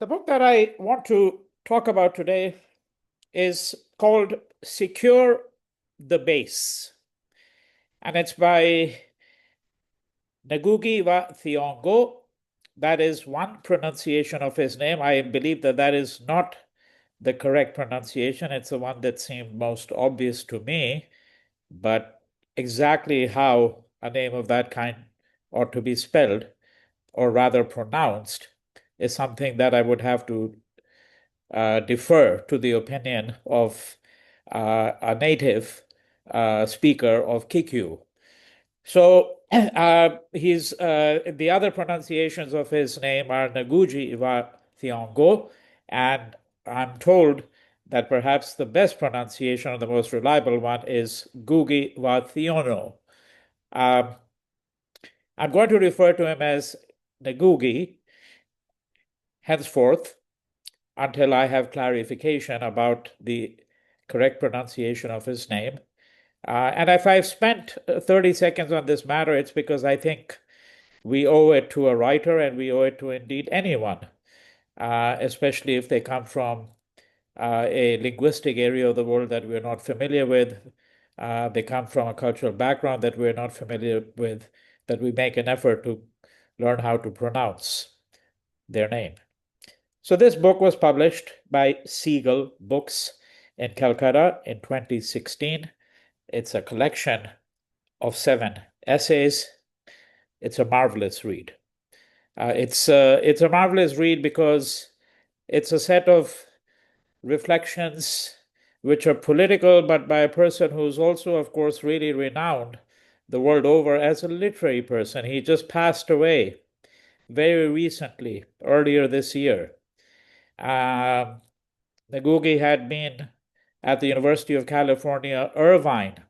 The book that I want to talk about today is called Secure the Base, and it's by Ngugi wa Thiong'o. That is one pronunciation of his name. I believe that that is not the correct pronunciation. It's the one that seemed most obvious to me, but exactly how a name of that kind ought to be spelled, or rather pronounced, is something that I would have to defer to the opinion of a native speaker of Kikyu. So the other pronunciations of his name are Ngugi wa Thiong'o, and I'm told that perhaps the best pronunciation, or the most reliable one, is Ngugi wa Thiong'o. Um, I'm going to refer to him as Ngugi henceforth until I have clarification about the correct pronunciation of his name. And if I've spent 30 seconds on this matter, it's because I think we owe it to a writer, and we owe it to indeed anyone, especially if they come from a linguistic area of the world that we're not familiar with. They come from a cultural background that we're not familiar with, that we make an effort to learn how to pronounce their name. So this book was published by Siegel Books in Calcutta in 2016. It's a collection of 7 essays. It's a marvelous read. It's a marvelous read because it's a set of reflections which are political, but by a person who's also, of course, really renowned the world over as a literary person. He just passed away very recently, earlier this year. Ngugi had been at the University of California, Irvine,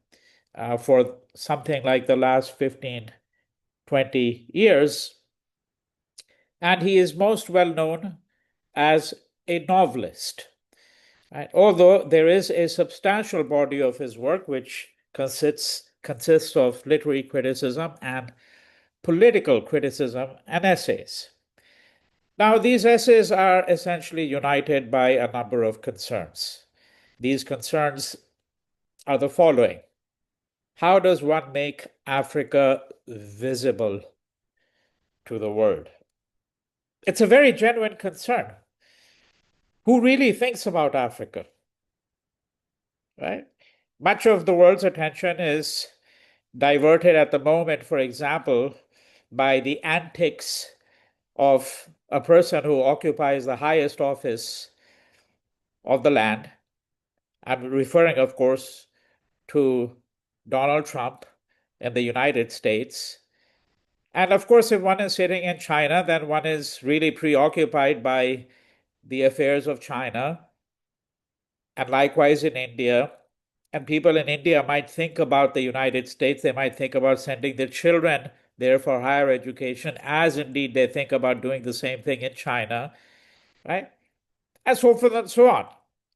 for something like the last 15, 20 years. And he is most well known as a novelist. Right? Although there is a substantial body of his work which consists of literary criticism and political criticism and essays. Now, these essays are essentially united by a number of concerns. These concerns are the following. How does one make Africa visible to the world? It's a very genuine concern. Who really thinks about Africa? Right? Much of the world's attention is diverted at the moment, for example, by the antics of a person who occupies the highest office of the land. I'm referring, of course, to Donald Trump in the United States. And of course, if one is sitting in China, then one is really preoccupied by the affairs of China, and likewise in India. And people in India might think about the United States, they might think about sending their children there for higher education, as indeed they think about doing the same thing in China, right? And so forth and so on.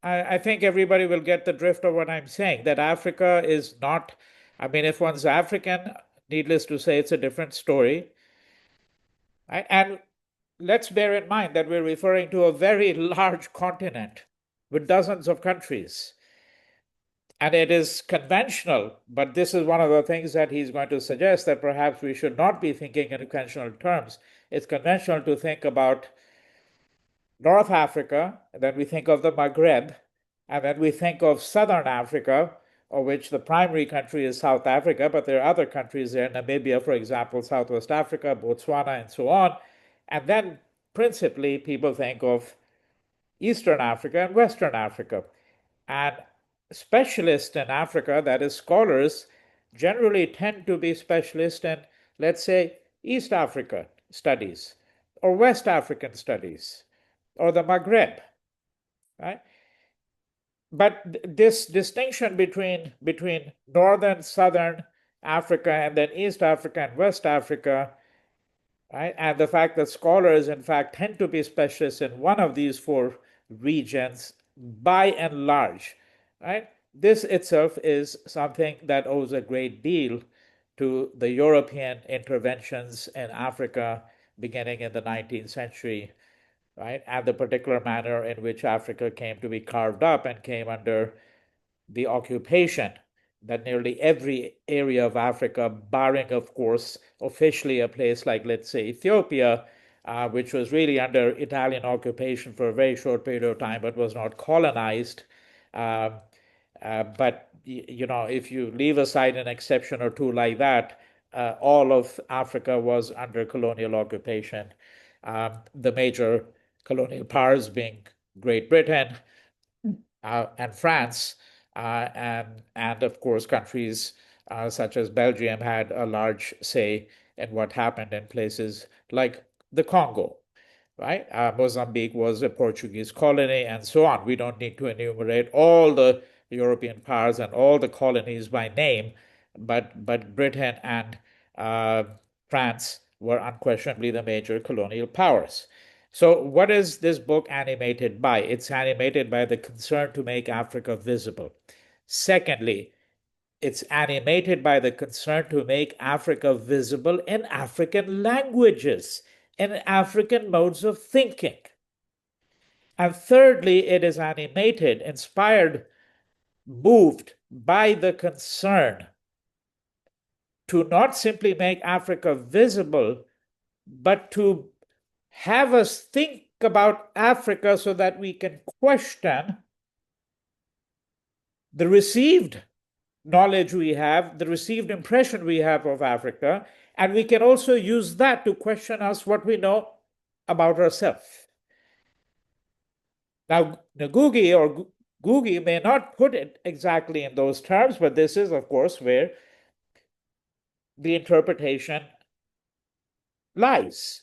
I think everybody will get the drift of what I'm saying, that Africa is not, I mean, if one's African, needless to say, it's a different story. Right? And let's bear in mind that we're referring to a very large continent with dozens of countries. And it is conventional, but this is one of the things that he's going to suggest, that perhaps we should not be thinking in conventional terms. It's conventional to think about North Africa, and then we think of the Maghreb, and then we think of Southern Africa, of which the primary country is South Africa, but there are other countries there, Namibia, for example, Southwest Africa, Botswana, and so on. And then principally people think of Eastern Africa and Western Africa. And specialists in Africa, that is, scholars, generally tend to be specialists in, let's say, East Africa studies or West African studies or the Maghreb, right? But this distinction between northern, southern Africa, and then East Africa and West Africa, right, and the fact that scholars, in fact, tend to be specialists in one of these 4 regions by and large, right? This itself is something that owes a great deal to the European interventions in Africa beginning in the 19th century, right? And the particular manner in which Africa came to be carved up and came under the occupation, that nearly every area of Africa, barring, of course, officially a place like, let's say, Ethiopia, which was really under Italian occupation for a very short period of time, but was not colonized. Um, but if you leave aside an exception or two like that, all of Africa was under colonial occupation. The major colonial powers being Great Britain, and France, and of course countries such as Belgium had a large say in what happened in places like the Congo, right? Mozambique was a Portuguese colony, and so on. We don't need to enumerate all the European powers and all the colonies by name, but Britain and uh, France were unquestionably the major colonial powers. So, what is this book animated by? It's animated by the concern to make Africa visible. Secondly, it's animated by the concern to make Africa visible in African languages, in African modes of thinking. And thirdly, it is animated, inspired, moved by the concern to not simply make Africa visible, but to have us think about Africa so that we can question the received knowledge we have, the received impression we have of Africa, and we can also use that to question us what we know about ourselves. Now, Ngugi or Ngugi may not put it exactly in those terms, but this is, of course, where the interpretation lies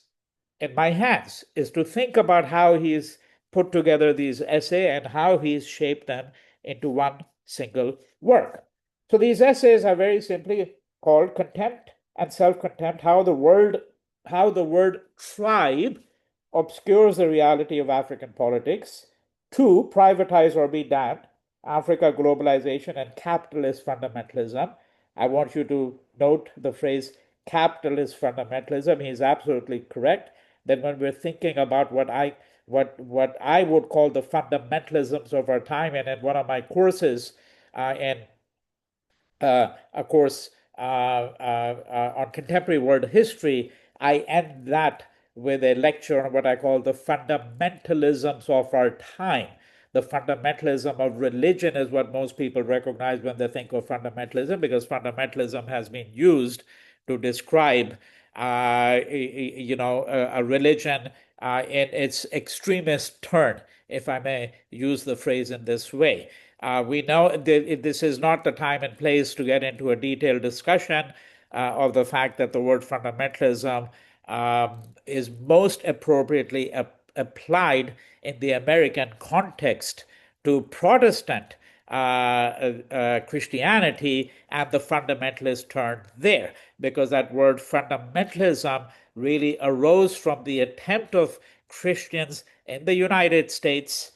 in my hands, is to think about how he's put together these essays and how he's shaped them into one single work. So these essays are very simply called Contempt and Self-Contempt, how the word tribe obscures the reality of African politics. 2, Privatize or Be Damned, Africa, Globalization, and Capitalist Fundamentalism. I want you to note the phrase capitalist fundamentalism. He's absolutely correct that when we're thinking about what I would call the fundamentalisms of our time, and in one of my courses, in a course on contemporary world history, I end that with a lecture on what I call the fundamentalisms of our time. The fundamentalism of religion is what most people recognize when they think of fundamentalism, because fundamentalism has been used to describe, a religion in its extremist turn, if I may use the phrase in this way. We know that this is not the time and place to get into a detailed discussion of the fact that the word fundamentalism is most appropriately applied in the American context to Protestant Christianity and the fundamentalist turn there, because that word fundamentalism really arose from the attempt of Christians in the United States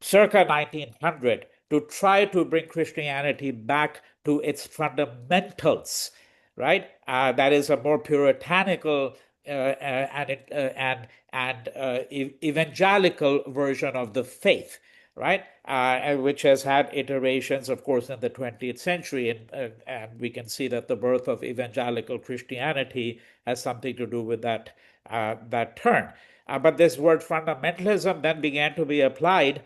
circa 1900 to try to bring Christianity back to its fundamentals, right? That is a more puritanical and evangelical version of the faith, right? Which has had iterations, of course, in the 20th century, and we can see that the birth of evangelical Christianity has something to do with that turn. But this word fundamentalism then began to be applied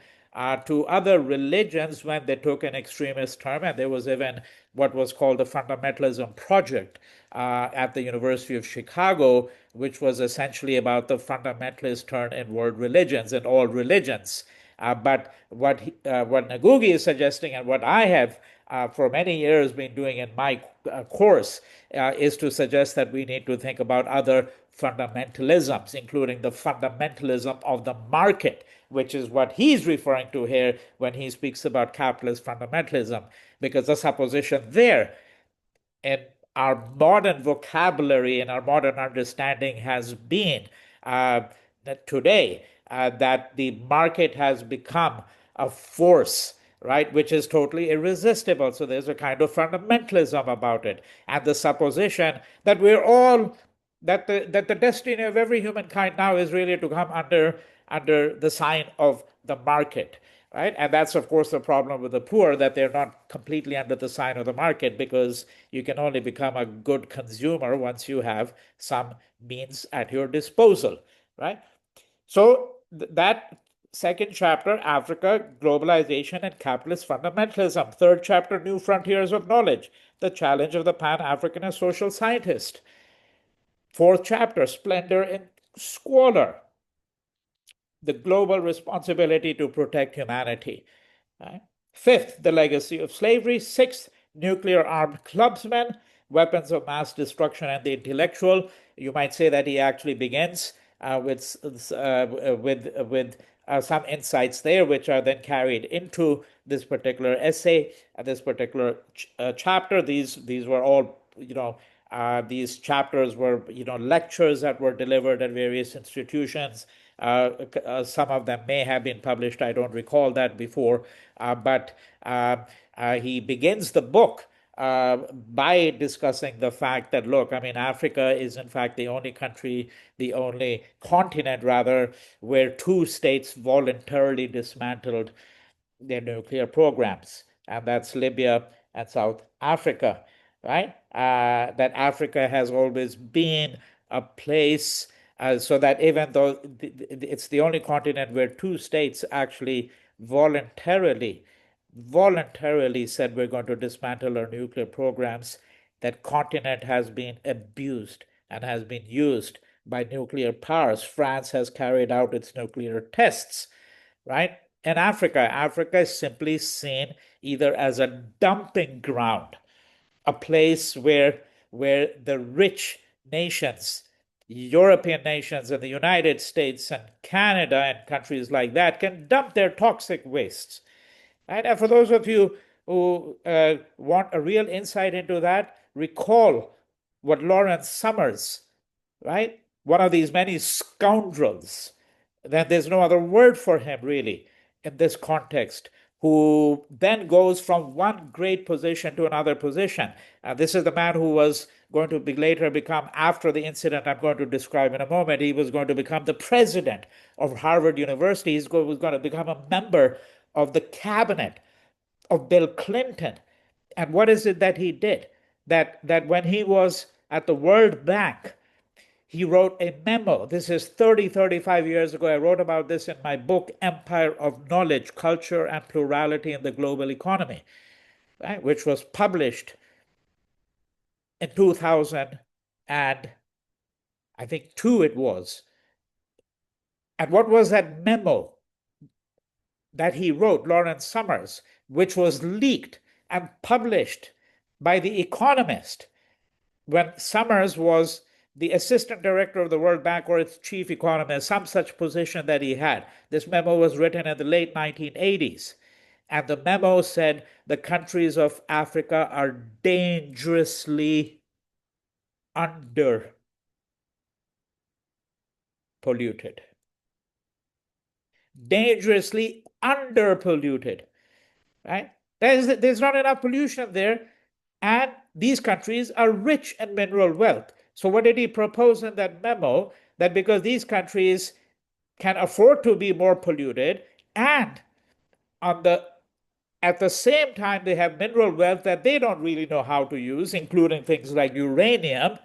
to other religions when they took an extremist term, and there was even what was called the Fundamentalism Project at the University of Chicago, which was essentially about the fundamentalist turn in world religions and all religions. But what Ngugi is suggesting, and what I have for many years been doing in my course, is to suggest that we need to think about other fundamentalisms, including the fundamentalism of the market, which is what he's referring to here when he speaks about capitalist fundamentalism, because the supposition there in our modern vocabulary and our modern understanding has been that today that the market has become a force, right, which is totally irresistible. So there's a kind of fundamentalism about it, and the supposition that we're all that the destiny of every humankind now is really to come under the sign of the market, right? And that's of course the problem with the poor, that they're not completely under the sign of the market, because you can only become a good consumer once you have some means at your disposal, right? So that second chapter, Africa, globalization and capitalist fundamentalism. Third chapter, new frontiers of knowledge, the challenge of the pan-Africanist social scientist. Fourth chapter, splendor and squalor, the global responsibility to protect humanity. Right? Fifth, the legacy of slavery. Sixth, nuclear armed clubsmen, weapons of mass destruction and the intellectual. You might say that he actually begins with some insights there, which are then carried into this particular essay, this particular chapter. These were all, these chapters were, lectures that were delivered at various institutions. Some of them may have been published. I don't recall that before, but he begins the book by discussing the fact that, look, I mean, Africa is in fact the only country, the only continent rather, where two states voluntarily dismantled their nuclear programs, and that's Libya and South Africa, right? That Africa has always been a place, so that even though it's the only continent where two states actually voluntarily said we're going to dismantle our nuclear programs, that continent has been abused and has been used by nuclear powers. France has carried out its nuclear tests, right? In Africa, Africa is simply seen either as a dumping ground, a place where the rich nations, European nations and the United States and Canada and countries like that, can dump their toxic wastes. Right? And for those of you who want a real insight into that, recall what Lawrence Summers, right? One of these many scoundrels, then there's no other word for him really in this context, who then goes from one great position to another position. This is the man who was going to later become, after the incident I'm going to describe in a moment, he was going to become the president of Harvard University. He was going to become a member of the cabinet of Bill Clinton. And what is it that he did? That when he was at the World Bank, he wrote a memo. This is 35 years ago. I wrote about this in my book, Empire of Knowledge, Culture and Plurality in the Global Economy, right, which was published in 2000 and I think two it was. And what was that memo that he wrote, Lawrence Summers, which was leaked and published by The Economist when Summers was the assistant director of the World Bank, or its chief economist, some such position that he had. This memo was written in the late 1980s. And the memo said the countries of Africa are dangerously under polluted. Dangerously under polluted, right? There's not enough pollution there. And these countries are rich in mineral wealth. So what did he propose in that memo? That because these countries can afford to be more polluted, and at the same time they have mineral wealth that they don't really know how to use, including things like uranium,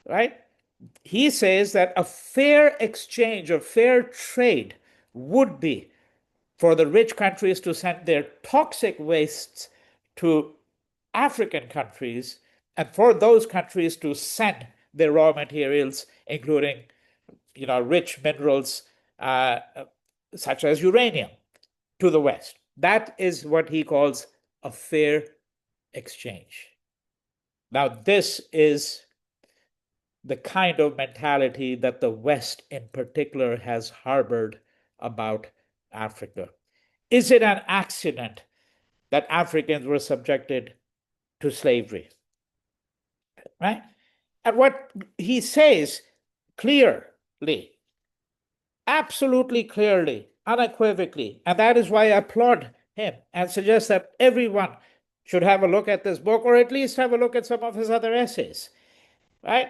right? He says that a fair exchange, a fair trade would be for the rich countries to send their toxic wastes to African countries, and for those countries to send their raw materials, including rich minerals such as uranium, to the West. That is what he calls a fair exchange. Now, this is the kind of mentality that the West in particular has harbored about Africa. Is it an accident that Africans were subjected to slavery? Right? And what he says clearly, absolutely clearly, unequivocally, and that is why I applaud him and suggest that everyone should have a look at this book, or at least have a look at some of his other essays, right?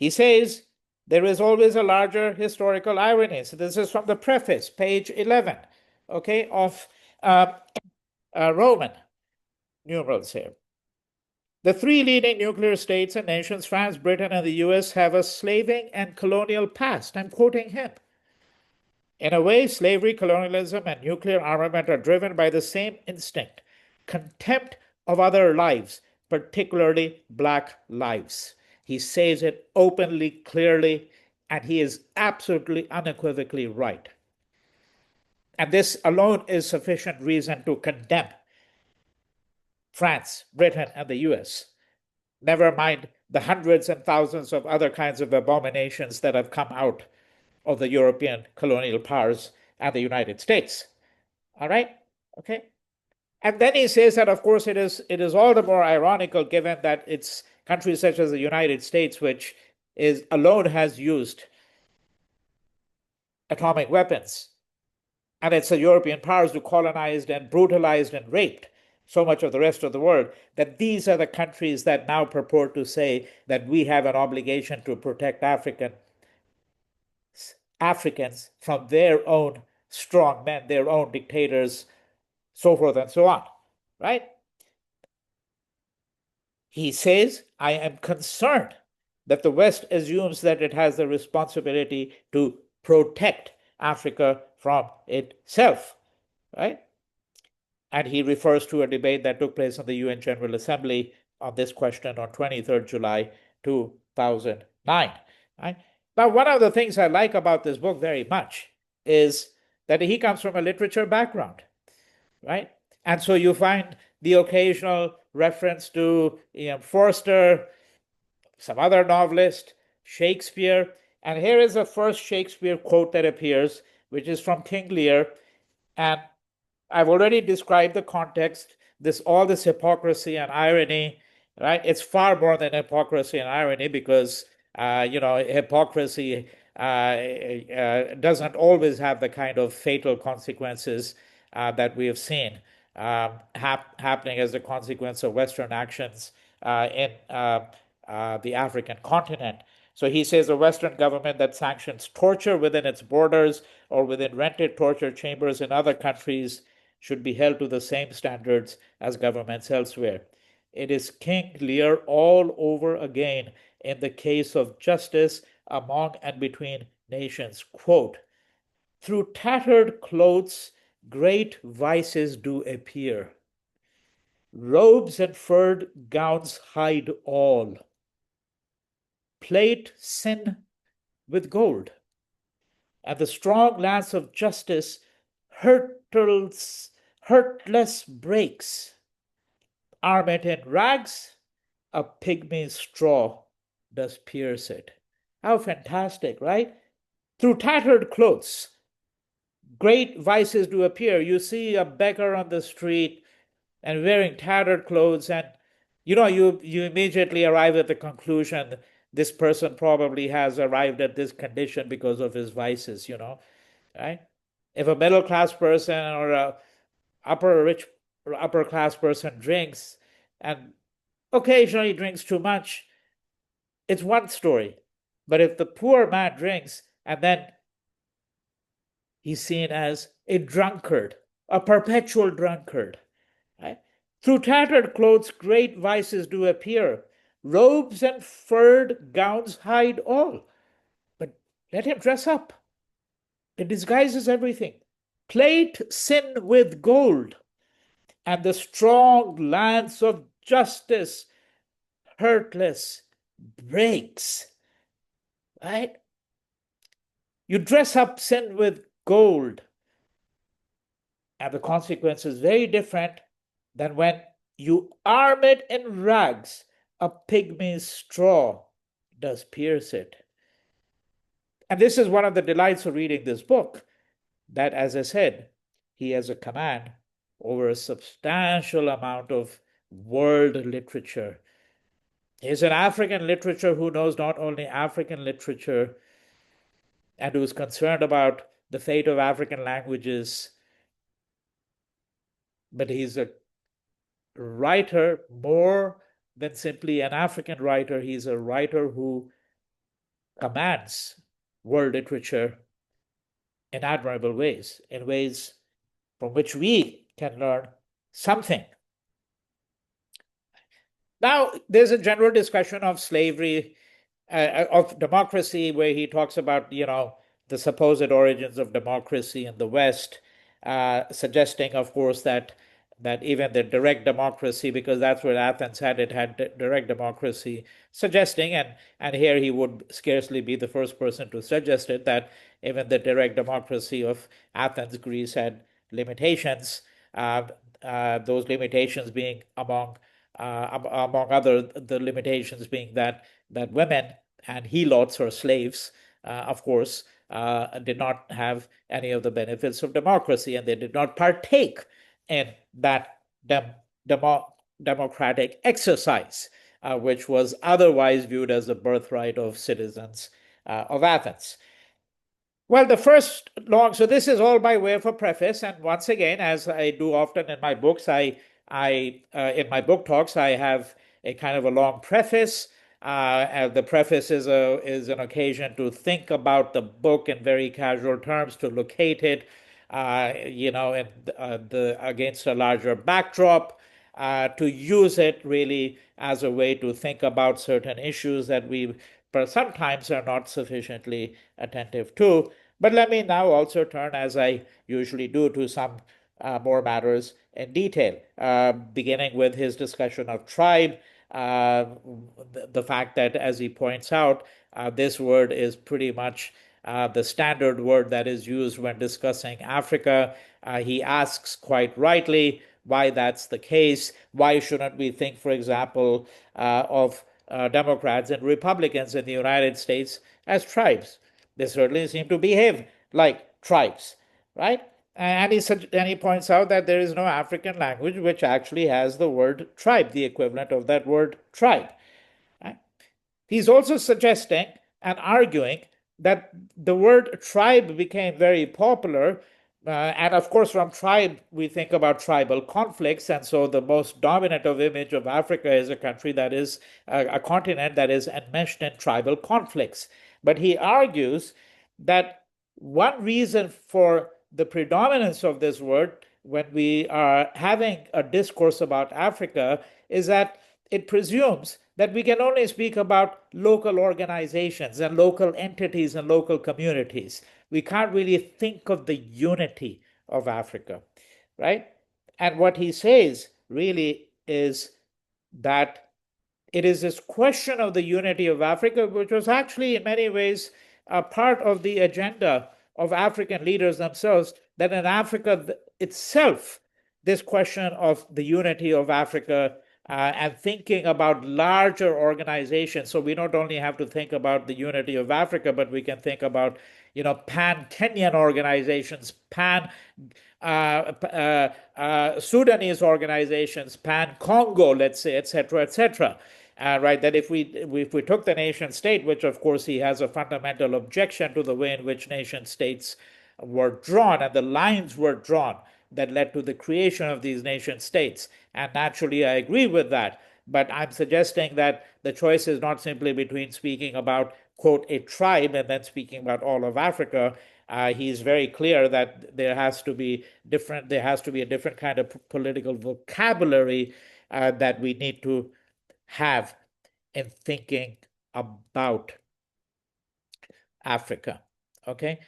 He says there is always a larger historical irony. So this is from the preface, page 11, okay, of Roman numerals here. The three leading nuclear states and nations, France, Britain, and the US, have a slaving and colonial past. I'm quoting him. In a way, slavery, colonialism, and nuclear armament are driven by the same instinct: contempt of other lives, particularly Black lives. He says it openly, clearly, and he is absolutely unequivocally right. And this alone is sufficient reason to condemn France, Britain, and the US. Never mind the hundreds and thousands of other kinds of abominations that have come out of the European colonial powers and the United States. All right? Okay. And then he says that, of course, it is all the more ironical given that it's countries such as the United States, which is alone has used atomic weapons, and it's the European powers who colonized and brutalized and raped so much of the rest of the world, that these are the countries that now purport to say that we have an obligation to protect Africans from their own strong men, their own dictators, so forth and so on, right? He says, I am concerned that the West assumes that it has the responsibility to protect Africa from itself, right? And he refers to a debate that took place in the UN General Assembly on this question on 23rd July 2009. Right? Now, one of the things I like about this book very much is that he comes from a literature background, right? And so you find the occasional reference to Forster, some other novelist, Shakespeare. And here is the first Shakespeare quote that appears, which is from King Lear. And I've already described the context, all this hypocrisy and irony, right? It's far more than hypocrisy and irony because, hypocrisy doesn't always have the kind of fatal consequences that we have seen happening as a consequence of Western actions in the African continent. So he says a Western government that sanctions torture within its borders or within rented torture chambers in other countries should be held to the same standards as governments elsewhere. It is King Lear all over again in the case of justice among and between nations. Quote, through tattered clothes, great vices do appear. Robes and furred gowns hide all. Plate sin with gold. And the strong lance of justice hurtless breaks. Armed in rags, a pygmy's straw does pierce it. How fantastic, right? Through tattered clothes, great vices do appear. You see a beggar on the street and wearing tattered clothes, and you immediately arrive at the conclusion this person probably has arrived at this condition because of his vices, right? If a middle class person or a upper class person drinks and occasionally drinks too much, it's one story. But if the poor man drinks and then he's seen as a drunkard, a perpetual drunkard, right? Through tattered clothes, great vices do appear. Robes and furred gowns hide all. But let him dress up. It disguises everything. Plate sin with gold, and the strong lance of justice, hurtless, breaks. Right? You dress up sin with gold, and the consequence is very different than when you arm it in rags. A pygmy's straw does pierce it. And this is one of the delights of reading this book, that, as I said, he has a command over a substantial amount of world literature. He's an African literature who knows not only African literature and who is concerned about the fate of African languages, but he's a writer more than simply an African writer. He's a writer who commands world literature in admirable ways, in ways from which we can learn something. Now, there's a general discussion of slavery, of democracy, where he talks about, the supposed origins of democracy in the West, suggesting, of course, that even the direct democracy, because that's what Athens had, it had direct democracy, suggesting, and here he would scarcely be the first person to suggest it, that even the direct democracy of Athens, Greece, had limitations. Uh, those limitations being among other the limitations being that women and helots or slaves, of course, did not have any of the benefits of democracy, and they did not partake in that democratic exercise, which was otherwise viewed as the birthright of citizens of Athens. Well, so this is all by way of a preface, and once again, as I do often in my books, in my book talks, I have a kind of a long preface. And the preface is an occasion to think about the book in very casual terms, to locate it, against a larger backdrop, to use it really as a way to think about certain issues that we sometimes are not sufficiently attentive to. But let me now also turn, as I usually do, to some more matters in detail, beginning with his discussion of tribe. The fact that, as he points out, this word is pretty much the standard word that is used when discussing Africa. He asks quite rightly why that's the case. Why shouldn't we think, for example, of Democrats and Republicans in the United States as tribes? They certainly seem to behave like tribes, right? And he points out that there is no African language which actually has the word tribe, the equivalent of that word tribe. Right? He's also suggesting and arguing that the word tribe became very popular. And of course, from tribe, we think about tribal conflicts. And so the most dominant image of Africa is a country that is a continent that is enmeshed in tribal conflicts. But he argues that one reason for the predominance of this word when we are having a discourse about Africa is that it presumes that we can only speak about local organizations and local entities and local communities. We can't really think of the unity of Africa, right? And what he says really is that it is this question of the unity of Africa, which was actually in many ways a part of the agenda of African leaders themselves, that in Africa itself, this question of the unity of Africa and thinking about larger organizations. So we not only have to think about the unity of Africa, but we can think about, pan-Kenyan organizations, Sudanese organizations, pan-Congo, let's say, etc., etc. Right, that if we took the nation state, which of course he has a fundamental objection to the way in which nation states were drawn and the lines were drawn that led to the creation of these nation states. And naturally, I agree with that. But I'm suggesting that the choice is not simply between speaking about, quote, a tribe and then speaking about all of Africa. He's very clear that there has to be a different kind of political vocabulary that we need to have in thinking about Africa. Okay.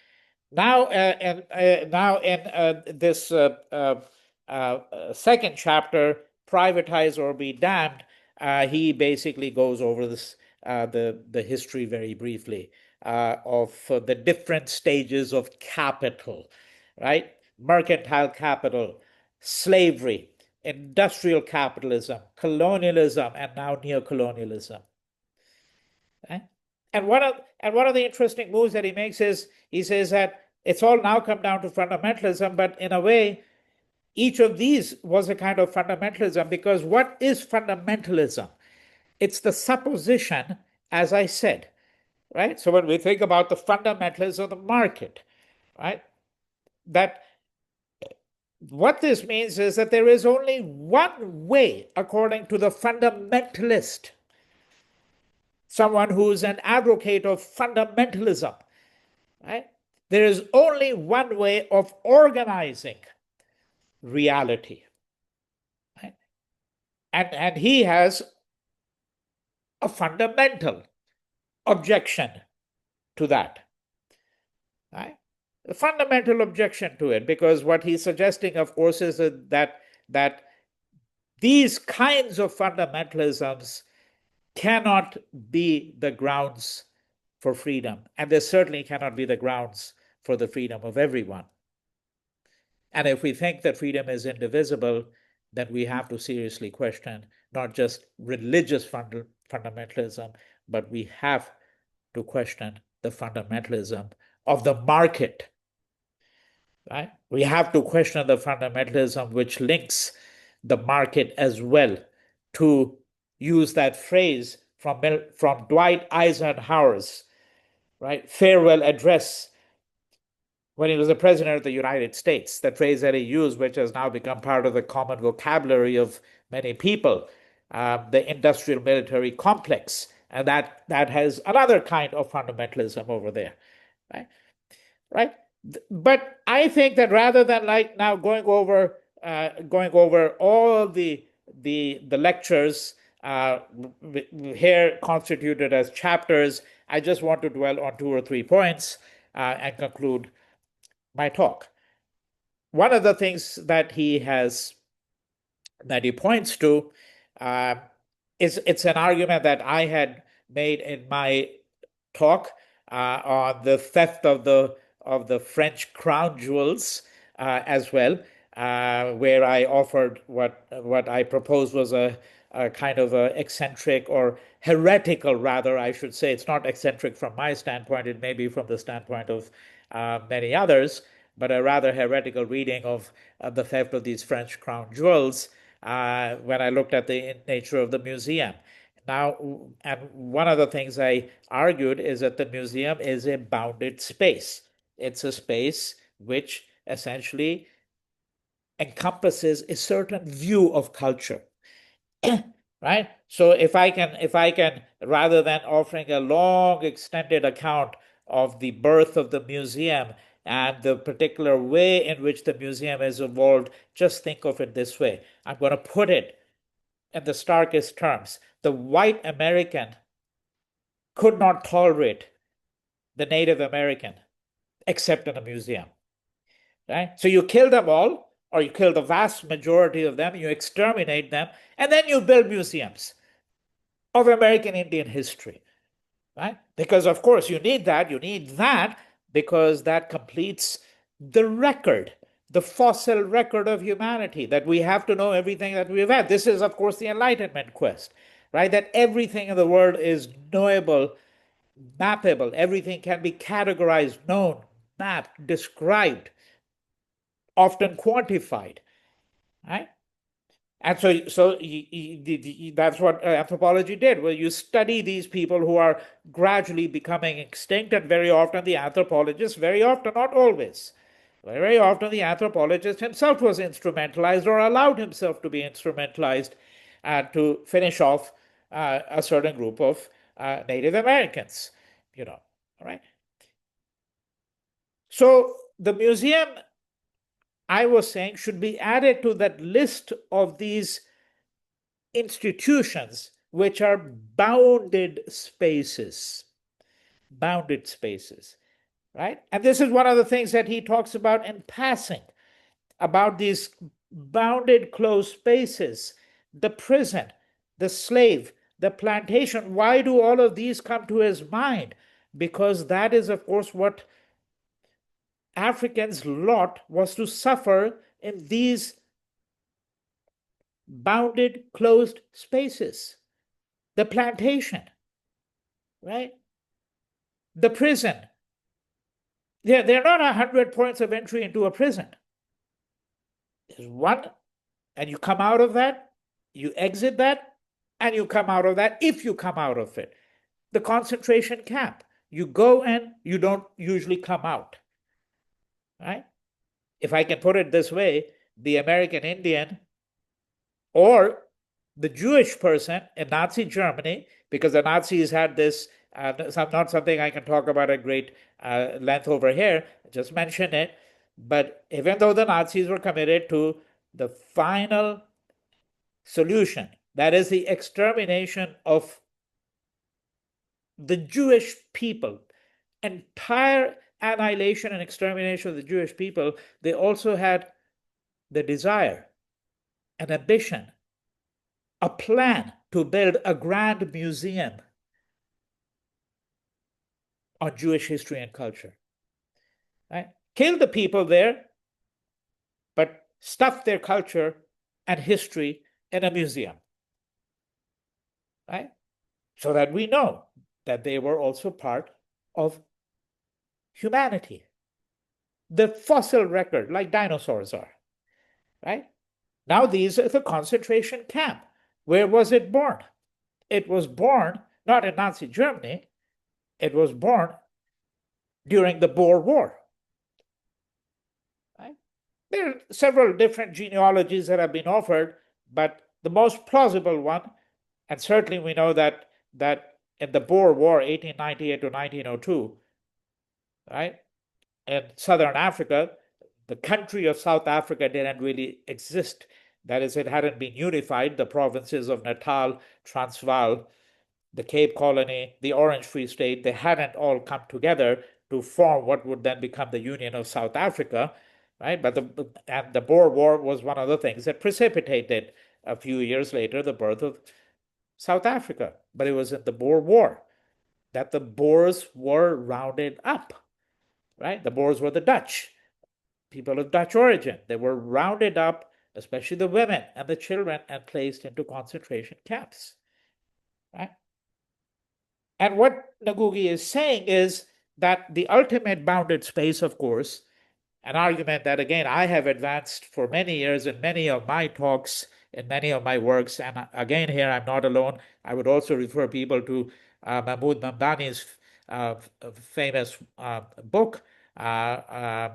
Now, in this second chapter, Privatize or Be Damned, he basically goes over the history very briefly of the different stages of capital, right? Mercantile capital, slavery, industrial capitalism, colonialism, and now neocolonialism. Okay? And one of the interesting moves that he makes is he says that it's all now come down to fundamentalism, but in a way, each of these was a kind of fundamentalism, because what is fundamentalism? It's the supposition, as I said, right? So when we think about the fundamentals of the market, right, that what this means is that there is only one way, according to the fundamentalist someone who's an advocate of fundamentalism, right? There is only one way of organizing reality, right? And he has a fundamental objection to that, right? A fundamental objection to it, because what he's suggesting, of course, is that these kinds of fundamentalisms cannot be the grounds for freedom, and they certainly cannot be the grounds for the freedom of everyone. And if we think that freedom is indivisible, then we have to seriously question not just religious fundamentalism, but we have to question the fundamentalism of the market, right? We have to question the fundamentalism which links the market as well, to use that phrase from Dwight Eisenhower's, right, farewell address when he was the president of the United States, that phrase that he used, which has now become part of the common vocabulary of many people, the industrial military complex. And that has another kind of fundamentalism over there, right? Right? But I think that rather than like now going over all the lectures here constituted as chapters, I just want to dwell on 2 or 3 points and conclude my talk. One of the things that he points to is it's an argument that I had made in my talk on the theft of the French crown jewels as well, where I offered what I proposed was a kind of a eccentric or heretical, rather, I should say. It's not eccentric from my standpoint, it may be from the standpoint of many others, but a rather heretical reading of the theft of these French crown jewels when I looked at the nature of the museum. Now, and one of the things I argued is that the museum is a bounded space. It's a space which essentially encompasses a certain view of culture. Right? So if I can, rather than offering a long extended account of the birth of the museum and the particular way in which the museum has evolved, just think of it this way. I'm going to put it in the starkest terms. The white American could not tolerate the Native American except in a museum. Right? So you kill them all, or you kill the vast majority of them, you exterminate them, and then you build museums of American Indian history. Right? Because of course you need that because that completes the record, the fossil record of humanity, that we have to know everything that we've had. This is, of course, the Enlightenment quest, right? That everything in the world is knowable, mappable, everything can be categorized, known, mapped, described, often quantified, right? And so that's what anthropology did. Well, you study these people who are gradually becoming extinct, and very often the anthropologist, very often, not always, very often the anthropologist himself was instrumentalized or allowed himself to be instrumentalized to finish off a certain group of Native Americans, all right? So the museum, I was saying, should be added to that list of these institutions which are bounded spaces, right? And this is one of the things that he talks about in passing, about these bounded closed spaces, the prison, the slave, the plantation. Why do all of these come to his mind? Because that is, of course, what Africans' lot was to suffer in these bounded, closed spaces. The plantation, right? The prison. There are not 100 points of entry into a prison. There's one, and you come out of that, you exit that, and you come out of that if you come out of it. The concentration camp. You go in, you don't usually come out. Right? If I can put it this way, the American Indian or the Jewish person in Nazi Germany because the Nazis had this, not something I can talk about at great length over here, just mention it. But even though the Nazis were committed to the final solution, that is the extermination of the Jewish people, entire annihilation and extermination of the Jewish people, they also had the desire, an ambition, a plan to build a grand museum on Jewish history and culture. Right? Kill the people there, but stuff their culture and history in a museum. Right? So that we know that they were also part of humanity. The fossil record, like dinosaurs are. Right? Now these are the concentration camp. Where was it born? It was born not in Nazi Germany, it was born during the Boer War. Right? There are several different genealogies that have been offered, but the most plausible one, and certainly we know that in the Boer War, 1898 to 1902, right, in southern Africa, the country of South Africa didn't really exist. That is, it hadn't been unified. The provinces of Natal, Transvaal, the Cape Colony, the Orange Free State, they hadn't all come together to form what would then become the Union of South Africa, right? But the Boer War was one of the things that precipitated a few years later the birth of South Africa. But it was in the Boer War that the Boers were rounded up, right? The Boers were the Dutch, people of Dutch origin. They were rounded up, especially the women and the children, and placed into concentration camps, right? And what Ngugi is saying is that the ultimate bounded space, of course, an argument that, again, I have advanced for many years in many of my talks, in many of my works, and again, here I'm not alone. I would also refer people to Mahmoud Mamdani's famous book on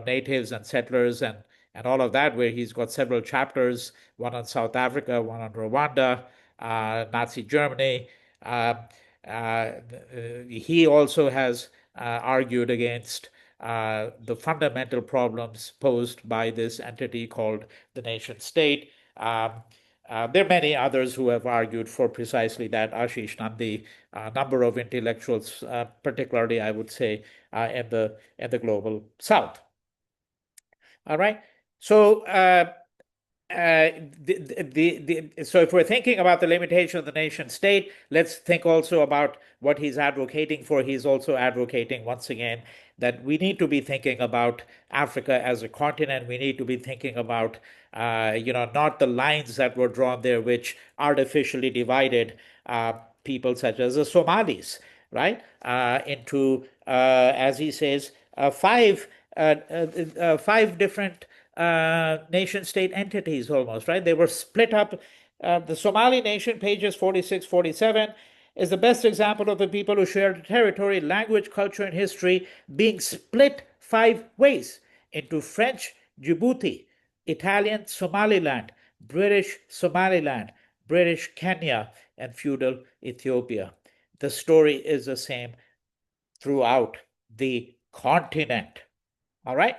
natives and settlers and all of that, where he's got several chapters, one on South Africa, one on Rwanda, Nazi Germany. He also has argued against the fundamental problems posed by this entity called the nation state. There are many others who have argued for precisely that. Ashish Nandi, a number of intellectuals, particularly I would say in the global South. All right. So so if we're thinking about the limitation of the nation state, let's think also about what he's advocating for. He's also advocating, once again, that we need to be thinking about Africa as a continent. We need to be thinking about, not the lines that were drawn there, which artificially divided people such as the Somalis, right, into, as he says, five different nation state entities almost, right? They were split up. The Somali nation, pages 46, 47, is the best example of the people who shared territory, language, culture, and history being split 5 ways into French Djibouti, Italian Somaliland, British Somaliland, British Kenya, and feudal Ethiopia. The story is the same throughout the continent. All right?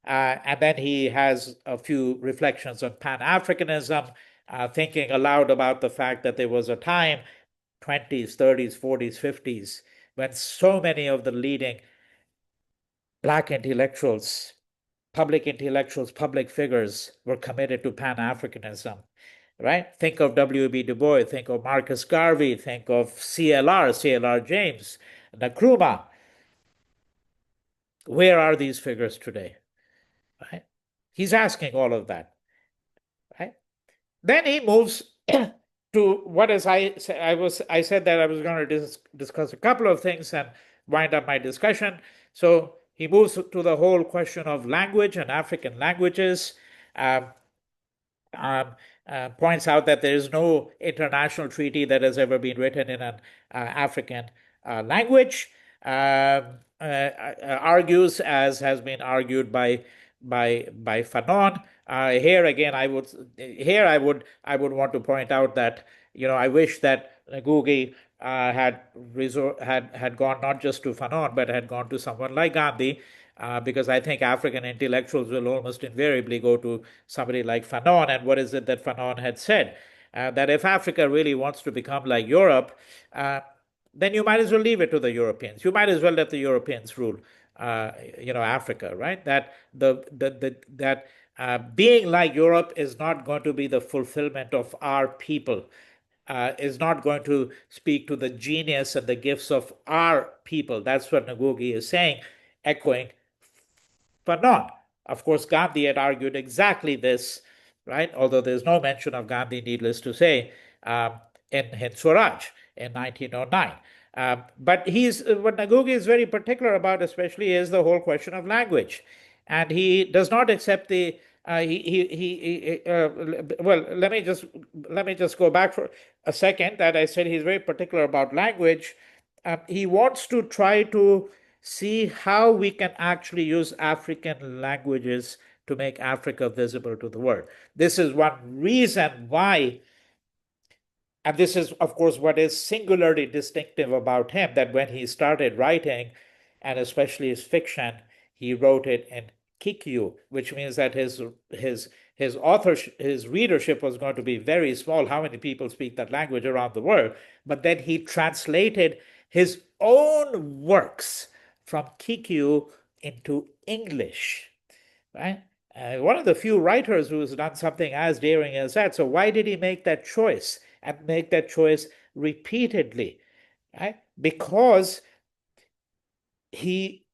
And then he has a few reflections on pan-Africanism, thinking aloud about the fact that there was a time, 20s, 30s, 40s, 50s, when so many of the leading Black intellectuals, public figures were committed to pan-Africanism, right? Think of W.B. Du Bois, think of Marcus Garvey, think of C.L.R. James, Nkrumah. Where are these figures today? Right? He's asking all of that. Right? Then he moves to what is I said that I was going to discuss a couple of things and wind up my discussion. So he moves to the whole question of language and African languages. Points out that there is no international treaty that has ever been written in an African language. Argues, as has been argued by Fanon. Here again, I would want to point out that I wish that Ngugi had gone not just to Fanon, but had gone to someone like Gandhi, because I think African intellectuals will almost invariably go to somebody like Fanon. And what is it that Fanon had said? That if Africa really wants to become like Europe, then you might as well leave it to the Europeans. You might as well let the Europeans rule, Africa, right? That being like Europe is not going to be the fulfillment of our people, is not going to speak to the genius and the gifts of our people. That's what Ngugi is saying, echoing Fanon. Of course, Gandhi had argued exactly this, right? Although there's no mention of Gandhi, needless to say, in Hind Swaraj in 1909. But what Ngugi is very particular about, especially, is the whole question of language, and he does not accept the. Well, let me just go back for a second. That I said he's very particular about language. He wants to try to see how we can actually use African languages to make Africa visible to the world. This is one reason why, and this is, of course, what is singularly distinctive about him, that when he started writing, and especially his fiction, he wrote it in Kikyu, which means that his readership was going to be very small. How many people speak that language around the world? But then he translated his own works from Kikyu into English, right? One of the few writers who has done something as daring as that. So why did he make that choice, and make that choice repeatedly, right? Because he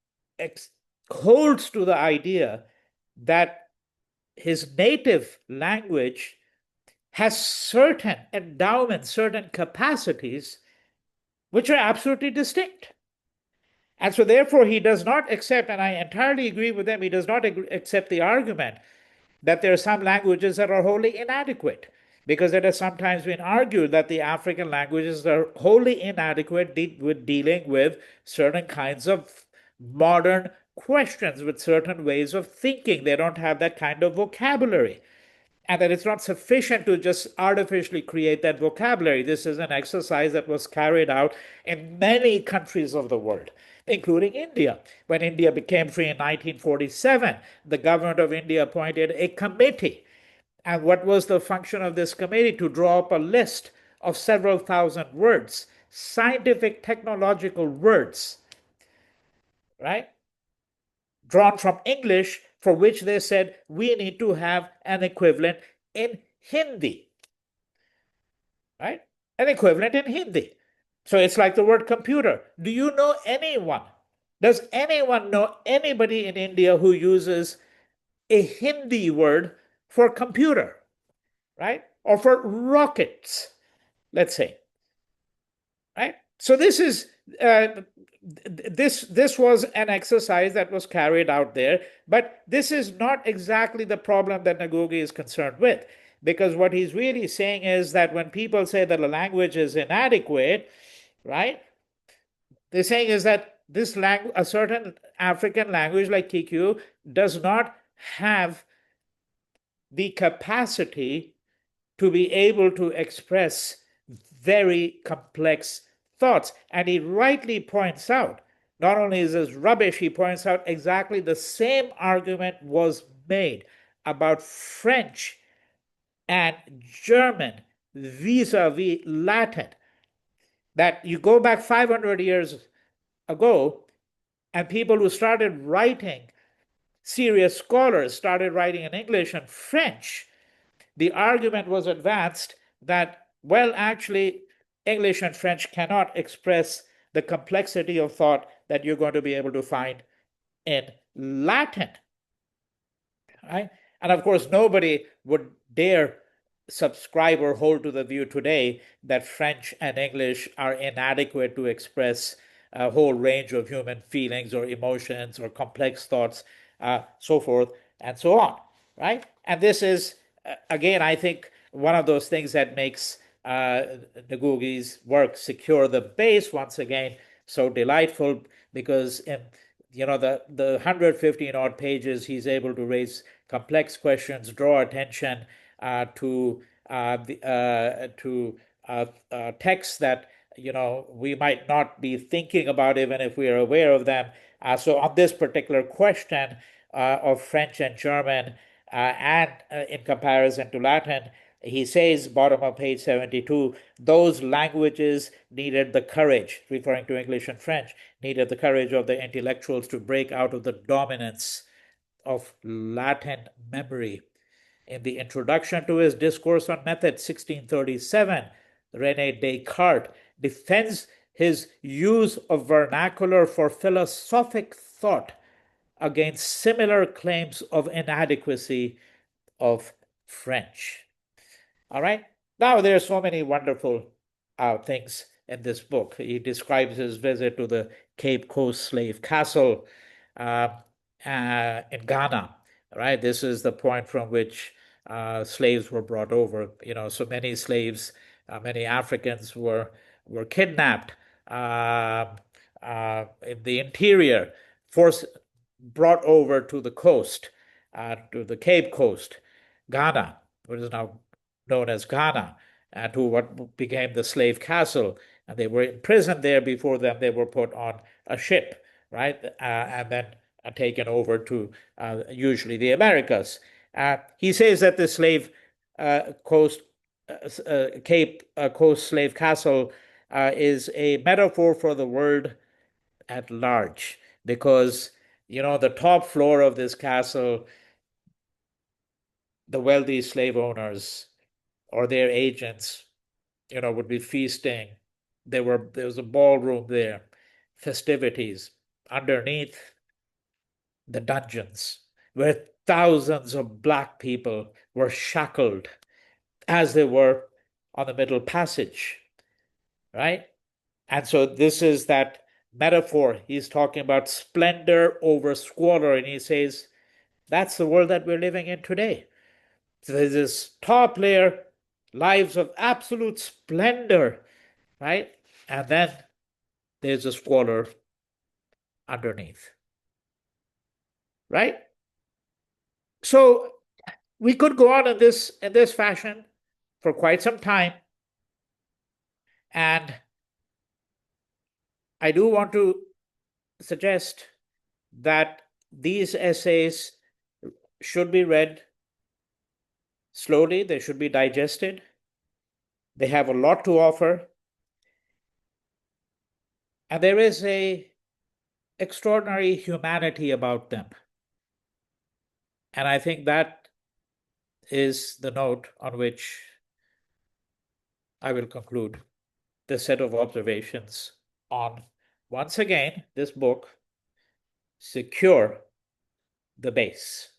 holds to the idea that his native language has certain endowments, certain capacities, which are absolutely distinct. And so therefore he does not accept, and I entirely agree with him, he does not accept the argument that there are some languages that are wholly inadequate, because it has sometimes been argued that the African languages are wholly inadequate with dealing with certain kinds of modern questions, with certain ways of thinking. They don't have that kind of vocabulary, and that it's not sufficient to just artificially create that vocabulary. This is an exercise that was carried out in many countries of the world, including India. When India became free in 1947, the government of India appointed a committee. And what was the function of this committee? To draw up a list of several thousand words, scientific, technological words, right? Drawn from English, for which they said we need to have an equivalent in Hindi, right? An equivalent in Hindi. So it's like the word computer. Do you know anyone? Does anyone know anybody in India who uses a Hindi word for computer, right? Or for rockets, let's say, right? So this was an exercise that was carried out there, but this is not exactly the problem that Ngugi is concerned with, because what he's really saying is that when people say that a language is inadequate, right, they're saying is that a certain African language like Kikyu does not have the capacity to be able to express very complex thoughts. And he rightly points out, not only is this rubbish, he points out exactly the same argument was made about French and German vis-a-vis Latin. That you go back 500 years ago, and people who started writing, serious scholars started writing in English and French, the argument was advanced that, well, actually, English and French cannot express the complexity of thought that you're going to be able to find in Latin, right? And of course, nobody would dare subscribe or hold to the view today that French and English are inadequate to express a whole range of human feelings or emotions or complex thoughts, so forth and so on, right? And this is, again, I think one of those things that makes Ngugi's work secure the base, once again, so delightful, because in the 115 odd pages, he's able to raise complex questions, draw attention to texts that we might not be thinking about even if we are aware of them. So on this particular question of French and German, and in comparison to Latin, he says, bottom of page 72, those languages needed the courage, referring to English and French, needed the courage of the intellectuals to break out of the dominance of Latin memory. In the introduction to his Discourse on Method, 1637, René Descartes defends his use of vernacular for philosophic thought against similar claims of inadequacy of French. All right. Now, there are so many wonderful things in this book. He describes his visit to the Cape Coast slave castle in Ghana. Right. This is the point from which slaves were brought over. So many slaves, many Africans were kidnapped in the interior, brought over to the coast, to the Cape Coast, Ghana, what is now known as Ghana, and to what became the slave castle. And they were imprisoned there. Before them, they were put on a ship, right? And then taken over to usually the Americas. He says that the slave coast, Cape Coast slave castle is a metaphor for the world at large, because the top floor of this castle, the wealthy slave owners or their agents, would be feasting. There was a ballroom there, festivities. Underneath, the dungeons, where thousands of Black people were shackled as they were on the Middle Passage, right? And so this is that metaphor. He's talking about splendor over squalor, and he says that's the world that we're living in today. So there's this top layer, lives of absolute splendor, right? And then there's a squalor underneath, right? So we could go on in this fashion for quite some time. And I do want to suggest that these essays should be read slowly. They should be digested. They have a lot to offer. And there is a extraordinary humanity about them. And I think that is the note on which I will conclude this set of observations on, once again, this book, Secure the Base.